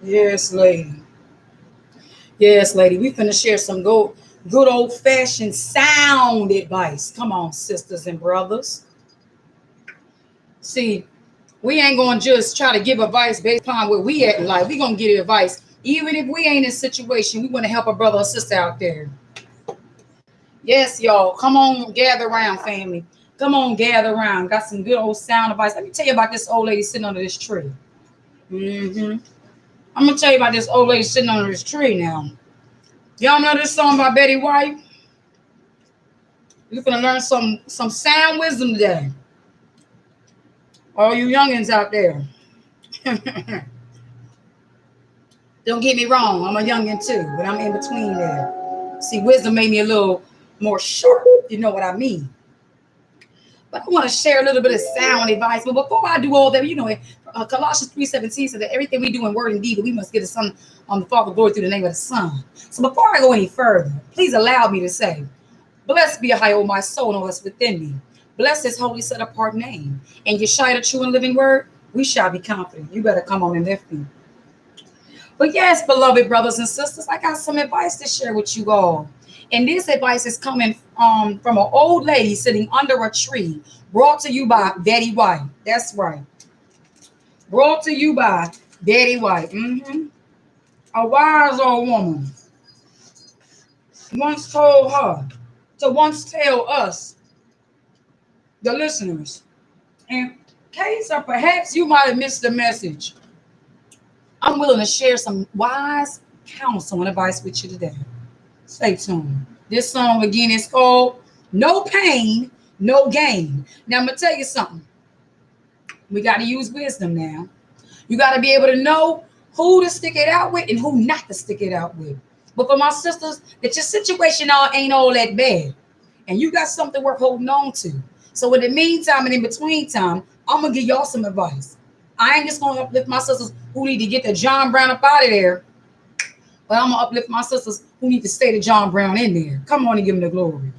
Yes, lady. Yes, lady. We finna share some good old fashioned sound advice. Come on, sisters and brothers. See, we ain't gonna just try to give advice based upon where we at in life. We gonna give advice. Even if we ain't in a situation, we want to help a brother or sister out there. Yes, y'all. Come on, gather around, family. Come on, gather around. Got some good old sound advice. Let me tell you about this old lady sitting under this tree. hmm I'm gonna tell you about this old lady sitting under this tree now. Y'all know this song by Betty White? You're gonna learn some sound wisdom today. All you youngins out there. Don't get me wrong, I'm a youngin too, but I'm in between there. See, wisdom made me a little more sharp. You know what I mean? But I want to share a little bit of sound advice. But before I do all that, Colossians 3:17 says that everything we do in word and deed, we must get the Son on the Father glory through the name of the Son. So before I go any further, please allow me to say, blessed be Yahweh, my soul, and all that's within me. Bless his holy set apart name. And Yeshua, the true and living word, we shall be confident. You better come on and lift me. But yes, beloved brothers and sisters, I got some advice to share with you all. And this advice is coming from an old lady sitting under a tree, brought to you by Betty White. That's right. Brought to you by Betty White. A wise old woman once told her to once tell us, the listeners, in case or perhaps you might have missed the message, I'm willing to share some wise counsel and advice with you today. Stay tuned. This song again is called No Pain, No Gain. Now I'm gonna tell you something. We got to use wisdom now. You got to be able to know who to stick it out with and who not to stick it out with. But for my sisters, that your situation ain't all that bad. And you got something worth holding on to. So in the meantime and in between time, I'm gonna give y'all some advice. I ain't just gonna uplift my sisters who need to get the John Brown up out of there, but I'm gonna uplift my sisters who need to stay the John Brown in there. Come on and give him the glory.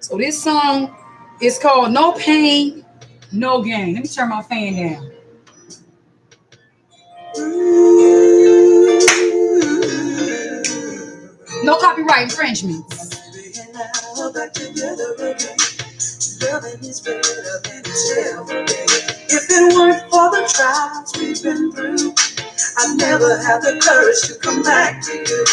So this song is called No Pain, No Gain. Let me turn my fan down. No copyright infringements. Loving is better than if it weren't for the trials we've been through, I'd never have the courage to come back to you.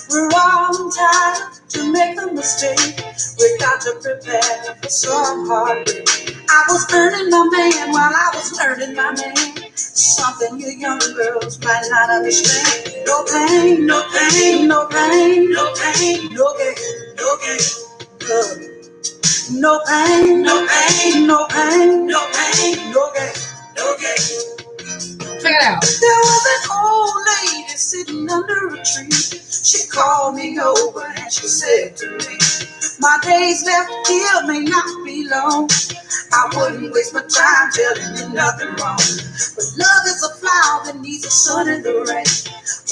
We're all entitled to make a mistake. We got to prepare for some heartbreak. I was earning my man while I was earning my man. Something you young girls might not understand. No pain, no pain, no pain, no pain, no gain, no gain. No pain, no pain, no pain, no pain, no gain, no gain. Check it out. There was an old lady sitting under a tree. She called me over and she said to me, my days left here may not be long. I wouldn't waste my time telling you nothing wrong. But love is a flower that needs the sun and the rain.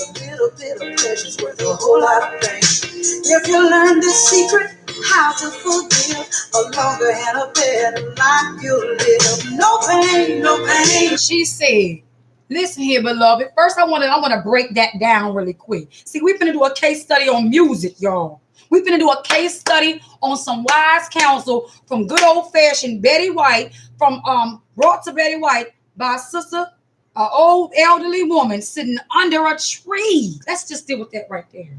A little bit of pleasure's worth a whole lot of pain. If you learn this secret, how to forgive, a longer and a better life you'll live. No pain, no pain. She said, listen here, beloved. First, I want to break that down really quick. See, we're finna do a case study on music, y'all. We're finna do a case study on some wise counsel from good old-fashioned Betty White, from brought to Betty White by a sister, an old elderly woman sitting under a tree. Let's just deal with that right there.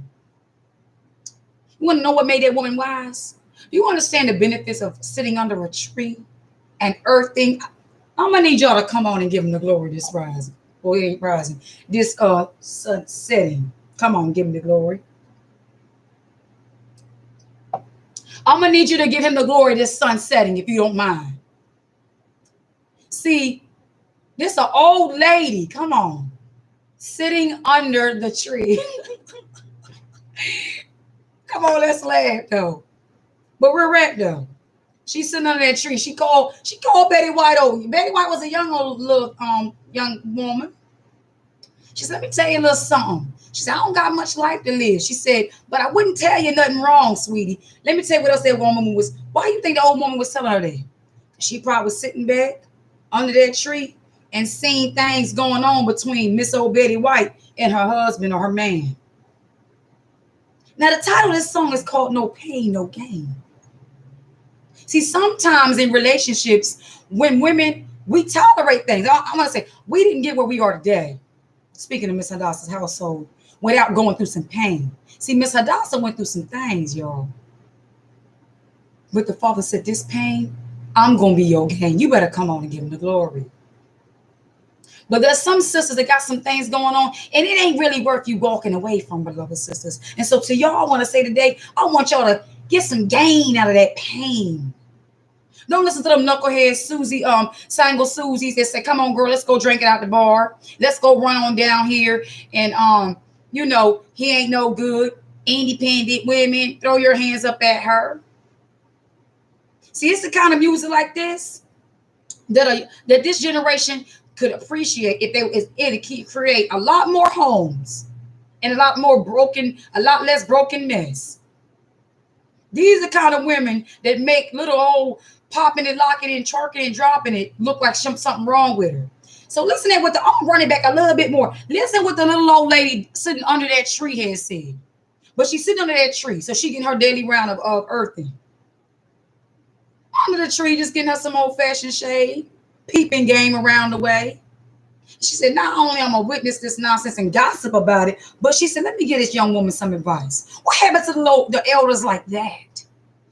You want to know what made that woman wise? Do you understand the benefits of sitting under a tree and earthing? I'm gonna need y'all to come on and give him the glory this rising. Boy, ain't rising. This sun setting. Come on, give him the glory. I'm gonna need you to give him the glory this sun setting, if you don't mind. See, this an old lady. Come on, sitting under the tree. Come on, let's laugh though. But we're right though. She's sitting under that tree. She called Betty White over. Betty White was a young woman. She said, let me tell you a little something. She said, I don't got much life to live. She said, but I wouldn't tell you nothing wrong, sweetie. Let me tell you what else that woman was. Why do you think the old woman was telling her that? She probably was sitting back under that tree, and seen things going on between Miss Old Betty White and her husband or her man. Now, the title of this song is called No Pain, No Gain. See, sometimes in relationships, when women, we tolerate things. I want to say, we didn't get where we are today, speaking of Miss Hadassah's household, without going through some pain. See, Miss Hadassah went through some things, y'all. But the Father said, this pain, I'm going to be your gain. You better come on and give him the glory. But there's some sisters that got some things going on, and it ain't really worth you walking away from, beloved sisters. And so to y'all, I want to say today, I want y'all to get some gain out of that pain. Don't listen to them knuckleheads, single Susies that say, come on, girl, let's go drink it out the bar. Let's go run on down here. And, he ain't no good. Independent women, throw your hands up at her. See, it's the kind of music like this that this generation could appreciate if it could create a lot more homes and a lot less broken mess. These are the kind of women that make little old popping and locking and twerking and dropping it look like something wrong with her. So listen to what I'm running back a little bit more. Listen what the little old lady sitting under that tree had said. But she's sitting under that tree, so she getting her daily round of earthing. Under the tree, just getting her some old-fashioned shade, peeping game around the way. She said, not only am I witness this nonsense and gossip about it, but she said, let me give this young woman some advice. What happened to the elders like that?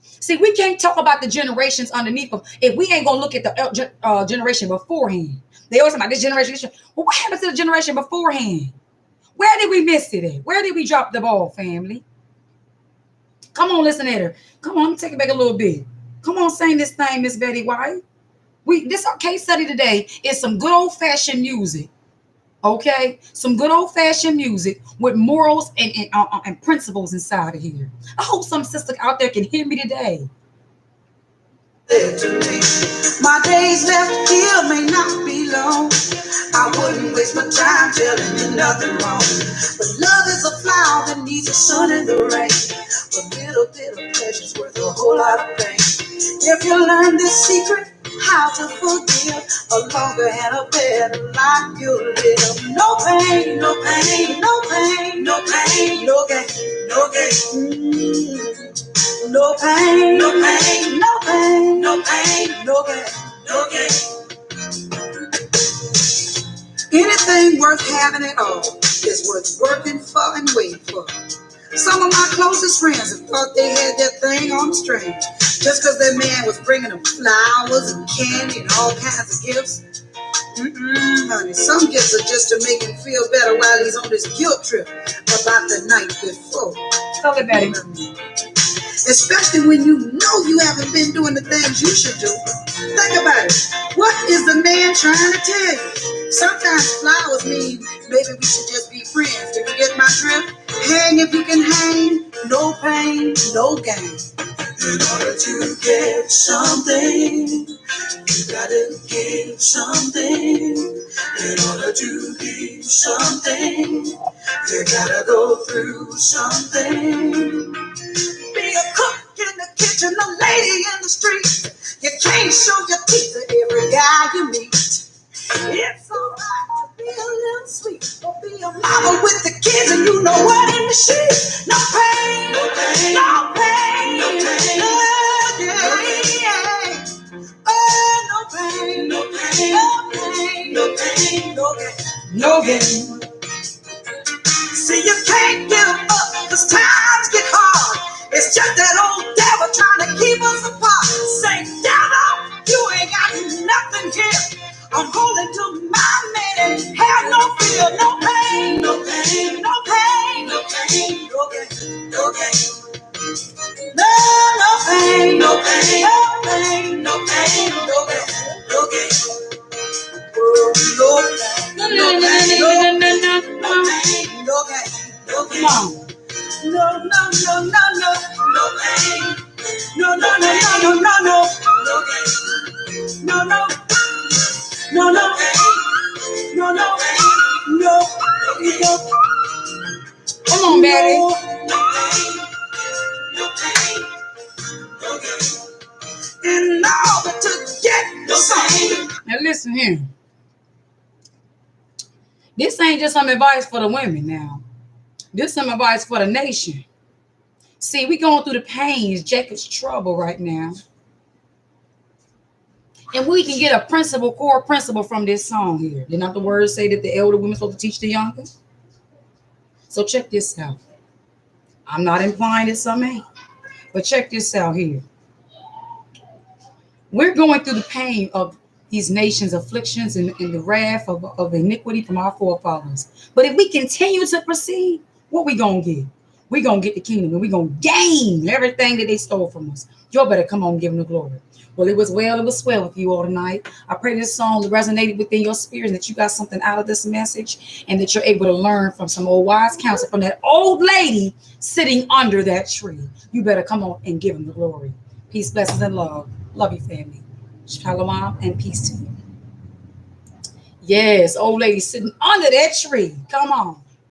See, we can't talk about the generations underneath them if we ain't going to look at the generation beforehand. They always talk about this generation. Well, what happened to the generation beforehand? Where did we miss it at? Where did we drop the ball, family? Come on, listen at her. Come on, let me take it back a little bit. Come on, sing this thing, Miss Betty White. This our case study today is some good old-fashioned music. Okay? Some good old-fashioned music with morals and principles inside of here. I hope some sister out there can hear me today. My days left here may not be long. I wouldn't waste my time telling you nothing wrong. But love is a flower that needs the sun and the rain. A little bit of pleasure's worth a whole lot of pain. If you learn this secret, how to forgive, a longer and a better life you'll live. No pain, no pain, no pain, no pain, no gain, no gain. No pain, no pain, no pain, no pain, no gain, no gain. Anything worth having at all is worth working for and waiting for. Some of my closest friends have thought they had their thing on the string just because their man was bringing them flowers and candy and all kinds of gifts. Honey, some gifts are just to make him feel better while he's on this guilt trip about the night before. Tell it, Betty. Especially when you know you haven't been doing the things you should do. Think about it. What is the man trying to tell you? Sometimes flowers mean maybe we should just be friends. Do you get my drift? Hang if you can hang. No pain, no gain. In order to get something, you gotta give something. In order to be something, you gotta go through something. Be a cook in the kitchen, a lady in the street. You can't show your teeth to every guy you meet. It's alright to be a little sweet, or be a mama with the kids and you know what in the sheet. No pain, no pain, no pain, no pain, oh, no pain, no pain, no pain, no pain, no gain, no gain. See, you can't give up, cause times get hard. It's just that old devil trying to keep us apart. Say, devil, you ain't got nothing here. I'm holding to my man and have no fear, no pain, no pain, no pain, no pain, no gain, no gain. No pain, no pain, no pain, no pain, no gain, no gain. Oh, no pain, no pain, no pain, no gain, no gain. No, no, no, no, no, no pain. No, no, no, no, no, no, no, no pain. No, no, no, no pain. No, no, no, no. Come on, baby. No pain, no pain, no gain. In order to get the same. Now listen here. This ain't just some advice for the women now. This is some advice for the nation. See, we going through the pains, Jacob's trouble right now. And we can get a core principle from this song here. Did not the words say that the elder women are supposed to teach the younger? So check this out. I'm not implying that some ain't, but check this out here. We're going through the pain of these nations' afflictions and the wrath of iniquity from our forefathers. But if we continue to proceed, what we going to get? We're going to get the kingdom and we're going to gain everything that they stole from us. You better come on and give them the glory. Well, it was swell with you all tonight. I pray this song resonated within your spirit and that you got something out of this message and that you're able to learn from some old wise counsel from that old lady sitting under that tree. You better come on and give them the glory. Peace, blessings, and love. Love you, family. Shalom and peace to you. Yes, old lady sitting under that tree. Come on.